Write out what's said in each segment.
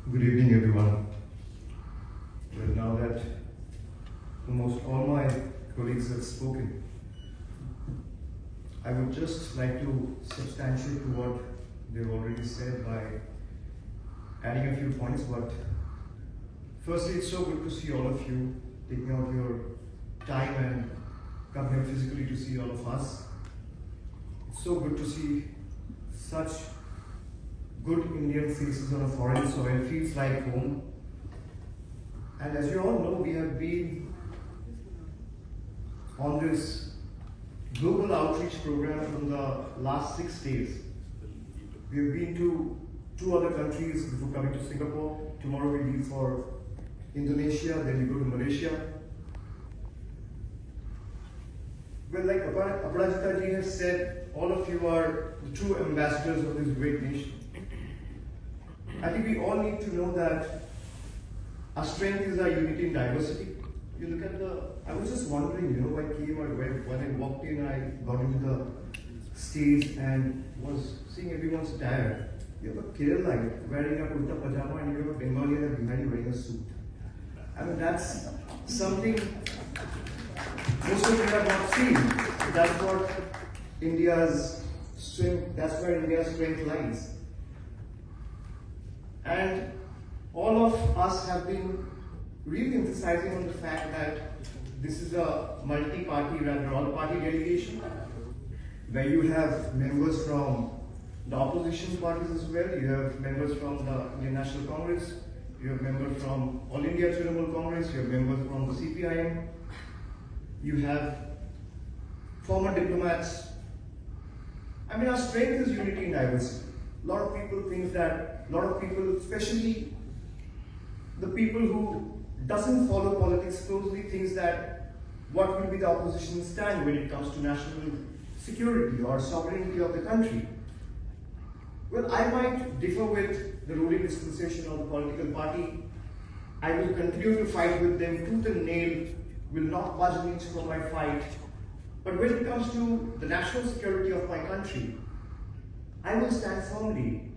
Good evening, everyone. Well, now that almost all my colleagues have spoken, I would just like to substantiate to what they've already said by adding a few points. But firstly, it's so good to see all of you taking out your time and come here physically to see all of us. It's so good to see such good Indian faces on a foreign soil. Feels like home. And as you all know, we have been on this global outreach program from the last 6 days. We have been to 2 other countries before coming to Singapore. Tomorrow we leave for Indonesia, then we go to Malaysia. Well, like Aparajita ji has said, all of you are the true ambassadors of this great nation. I think we all need to know that our strength is our unity in diversity. You look at I was just wondering, when I walked in, I got into the stage and was seeing everyone's attire. You have a Kerala wearing a kurta pajama and you have a Bengali and a Bihari wearing a suit. I mean, that's something most of you have not seen. That's what India's strength, that's where India's strength lies. And all of us have been really emphasizing on the fact that this is a multi-party, rather all-party delegation, where you have members from the opposition parties as well, you have members from the Indian National Congress, you have members from All India Trinamool Congress, you have members from the CPIM, you have former diplomats. I mean, our strength is unity in diversity. A lot of people, especially the people who doesn't follow politics closely, thinks that what will be the opposition stand when it comes to national security or sovereignty of the country. Well, I might differ with the ruling dispensation of the political party. I will continue to fight with them tooth and nail, will not budge an inch from my fight. But when it comes to the national security of my country, I will stand firmly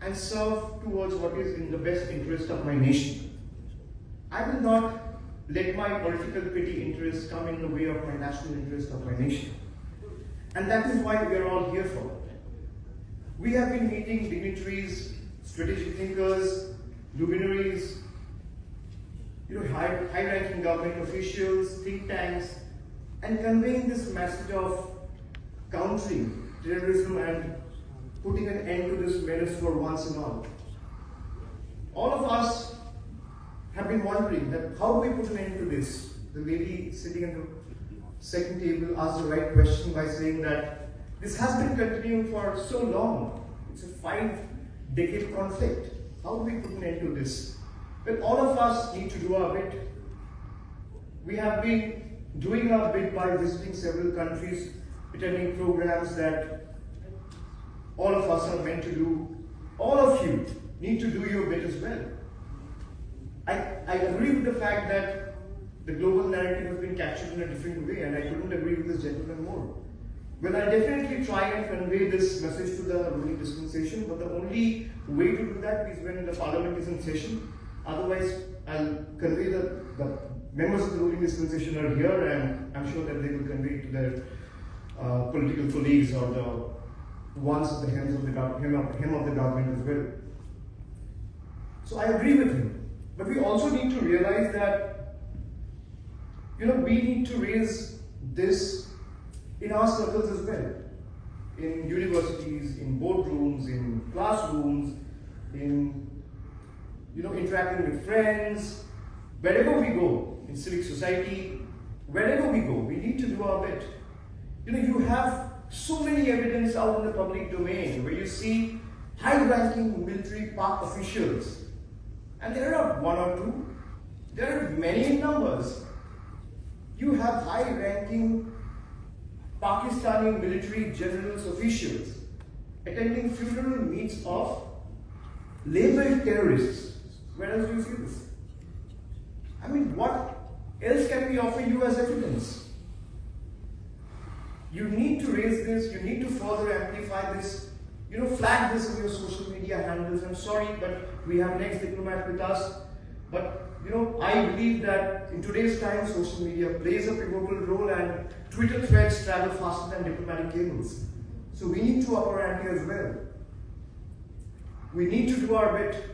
and serve towards what is in the best interest of my nation. I will not let my political petty interests come in the way of my national interest of my nation. And that is why we are all here for. We have been meeting dignitaries, strategic thinkers, luminaries, high-ranking government officials, think tanks, and conveying this message of countering terrorism and putting an end to this menace for once and all. All of us have been wondering that how do we put an end to this? The lady sitting at the second table asked the right question by saying that this has been continuing for so long. It's a 5-decade conflict. How do we put an end to this? Well, all of us need to do our bit. We have been doing our bit by visiting several countries, attending programs that all of us are meant to do. All of you need to do your bit as well. I agree with the fact that the global narrative has been captured in a different way, and I couldn't agree with this gentleman more. Well, I definitely try and convey this message to the ruling dispensation, but the only way to do that is when the parliament is in session. Otherwise, I'll convey the members of the ruling dispensation are here, and I'm sure that they will convey it to their political colleagues or the ones at the hem of the government as well. So I agree with him. But we also need to realize that, we need to raise this in our circles as well. In universities, in boardrooms, in classrooms, in, interacting with friends, wherever we go, in civic society, wherever we go, we need to do our bit. You have so many evidence out in the public domain where you see high-ranking military park officials, and there are not 1 or 2, there are many in numbers. You have high-ranking Pakistani military generals officials attending funeral meets of labeled terrorists. Where else do you see this? I mean, what else can we offer you as evidence? You need to raise this, you need to further amplify this flag this in your social media handles. I'm sorry, but we have next diplomat with us. But I believe that in today's time, social media plays a pivotal role, and Twitter threads travel faster than diplomatic cables. So we need to up our ante as well. We need to do our bit.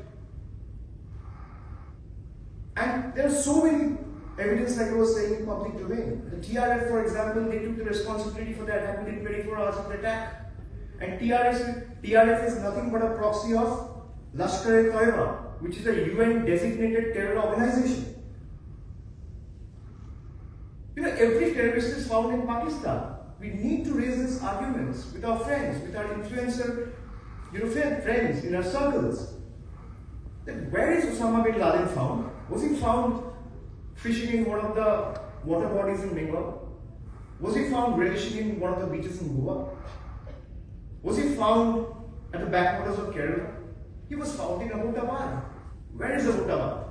And there are so many evidence, like I was saying, in public domain. The TRF, for example, they took the responsibility for the attack within 24 hours of the attack. And TRF is nothing but a proxy of Lashkar-e-Taiba, which is a UN designated terror organization. Every terrorist is found in Pakistan. We need to raise these arguments with our friends, with our influencer, friends in our circles. Then where is Osama bin Laden found? Was he found fishing in one of the water bodies in Bengal? Was he found relishing in one of the beaches in Goa? Was he found at the backwaters of Kerala? He was found in Abbottabad. Where is Abbottabad?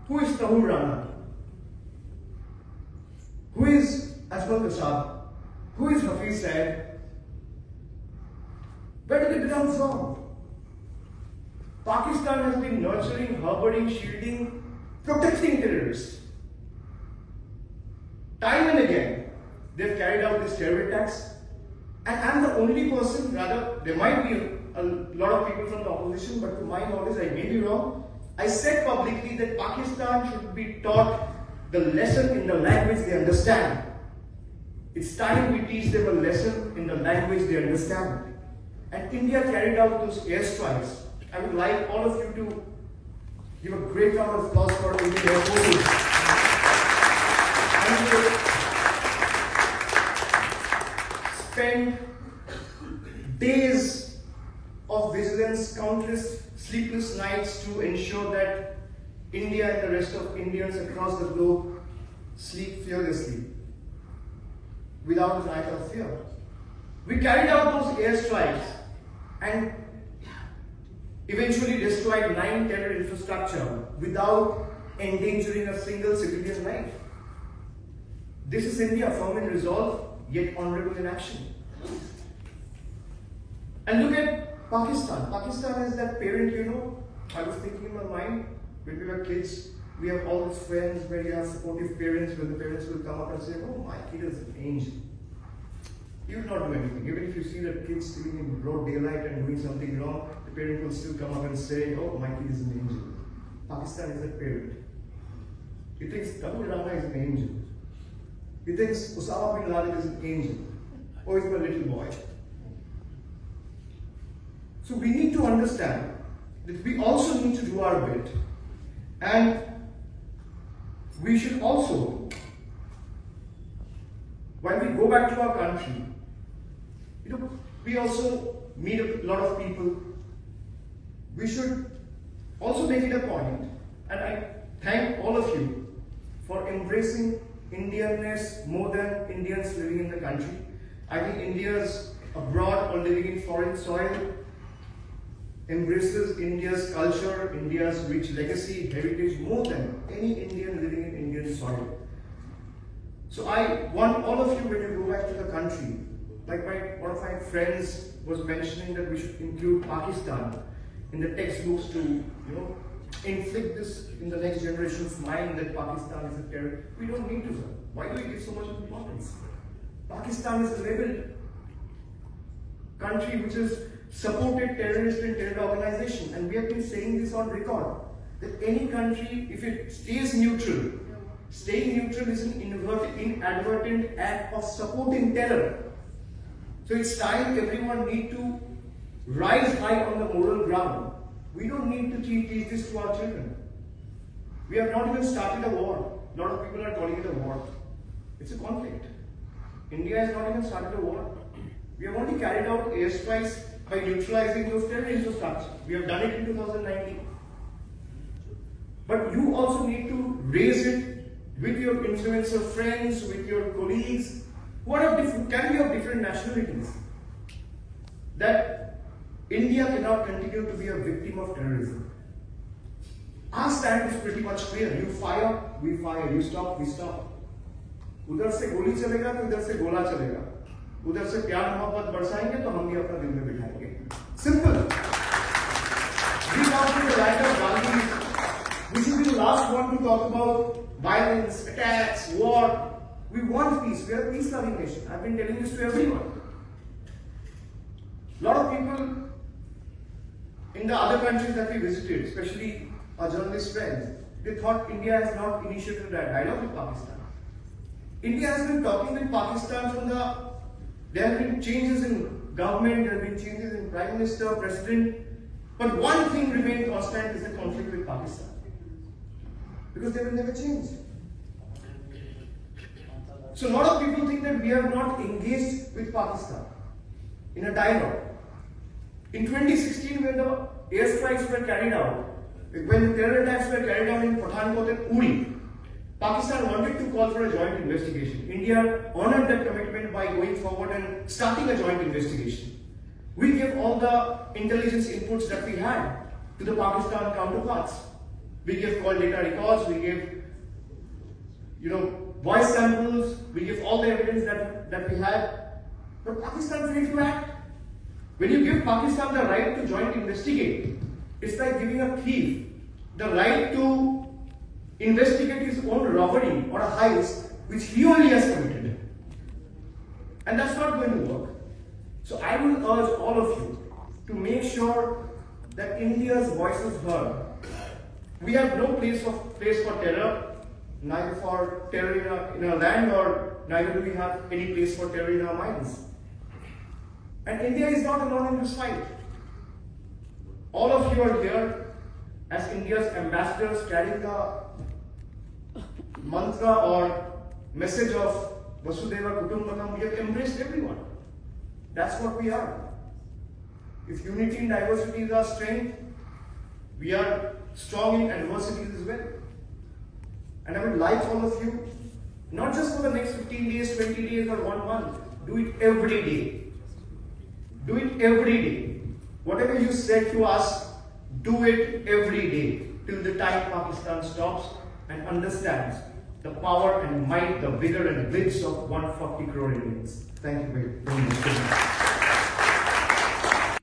Who is Tahul Rana? Who is Ajmal Kasab? Who is Hafiz Said? Where did it come from? Pakistan has been nurturing, harboring, shielding, protecting terrorists. Time and again, they've carried out these terror attacks. And I'm the only person, rather, there might be a lot of people from the opposition, but to my knowledge, I may be wrong. I said publicly that Pakistan should be taught the lesson in the language they understand. It's time we teach them a lesson in the language they understand. And India carried out those airstrikes. I would like all of you to give a great round of applause for Indian Air Force. Spent days of vigilance, countless sleepless nights to ensure that India and the rest of Indians across the globe sleep fearlessly, without a night of fear. We carried out those airstrikes and eventually destroyed 9 terror infrastructure without endangering a single civilian life. This is India, firm in resolve, yet honorable in action. And look at Pakistan. Pakistan is that parent, I was thinking in my mind, when we were kids, we have all these friends where you have supportive parents, where the parents will come up and say, oh, my kid is an angel. You will not do anything. Even if you see that kid sitting in broad daylight and doing something wrong, the parent will still come up and say, oh, my kid is an angel. Pakistan is that parent. He thinks Tahul Rana is an angel. He thinks Osama bin Laden is an angel. Oh, he's my little boy. So we need to understand that we also need to do our bit. And we should also, when we go back to our country, we also meet a lot of people. We should also make it a point, and I thank all of you for embracing Indianness more than Indians living in the country. I think Indians abroad or living in foreign soil embraces India's culture, India's rich legacy, heritage more than any Indian living in Indian soil. So I want all of you, when you go back to the country, like one of my friends was mentioning that we should include Pakistan in the textbooks to, inflict this in the next generation's mind that Pakistan is a terror. We don't need to, sir. Why do we give so much importance? Pakistan is a labeled country which has supported terrorist and terror organization, and we have been saying this on record, that any country, if it stays neutral, staying neutral is an inadvertent act of supporting terror. So it's time everyone need to rise high on the moral ground. We don't need to teach this to our children. We have not even started a war. A lot of people are calling it a war. It's a conflict. India has not even started a war. We have only carried out airstrikes by neutralizing those terror infrastructure. We have done it in 2019. But you also need to raise it with your influencer friends, with your colleagues, who are can be of different nationalities. That India cannot continue to be a victim of terrorism. Our stand is pretty much clear. You fire, we fire. You stop, we stop. उधर से गोली चलेगा तो इधर से गोला चलेगा. उधर से प्यार मोहब्बत बरसाएंगे तो हम भी अपना दिल में बिठाएंगे. Simple. We come from the land of Gandhi. We should be the last one to talk about violence, attacks, war. We want peace. We are a peace-loving nation. I've been telling this to everyone. A lot of people in the other countries that we visited, especially our journalist friends, they thought India has not initiated a dialogue with Pakistan. India has been talking with Pakistan from there have been changes in government, there have been changes in Prime Minister, President, but one thing remained constant is the conflict with Pakistan. Because they will never change. So a lot of people think that we have not engaged with Pakistan in a dialogue. In 2016, when the airstrikes were carried out, when the terror attacks were carried out in Pathankot and Uri, Pakistan wanted to call for a joint investigation. India honored that commitment by going forward and starting a joint investigation. We gave all the intelligence inputs that we had to the Pakistan counterparts. We gave call data records, we gave voice samples, we gave all the evidence that we had. But Pakistan failed to act. When you give Pakistan the right to joint investigate, it's like giving a thief the right to investigate his own robbery or a heist which he only has committed. And that's not going to work. So I will urge all of you to make sure that India's voice is heard. We have no place for terror, neither for terror in our land, or neither do we have any place for terror in our minds. And India is not alone in this fight. All of you are here as India's ambassadors carrying the mantra or message of Vasudhaiva Kutumbakam. We have embraced everyone. That's what we are. If unity and diversity is our strength, we are strong in adversities as well. And I would like all of you, not just for the next 15 days, 20 days or 1 month, do it every day. Do it every day. Whatever you said to us, do it every day till the time Pakistan stops and understands the power and might, the vigor and wits of 140 crore Indians. Thank you very much.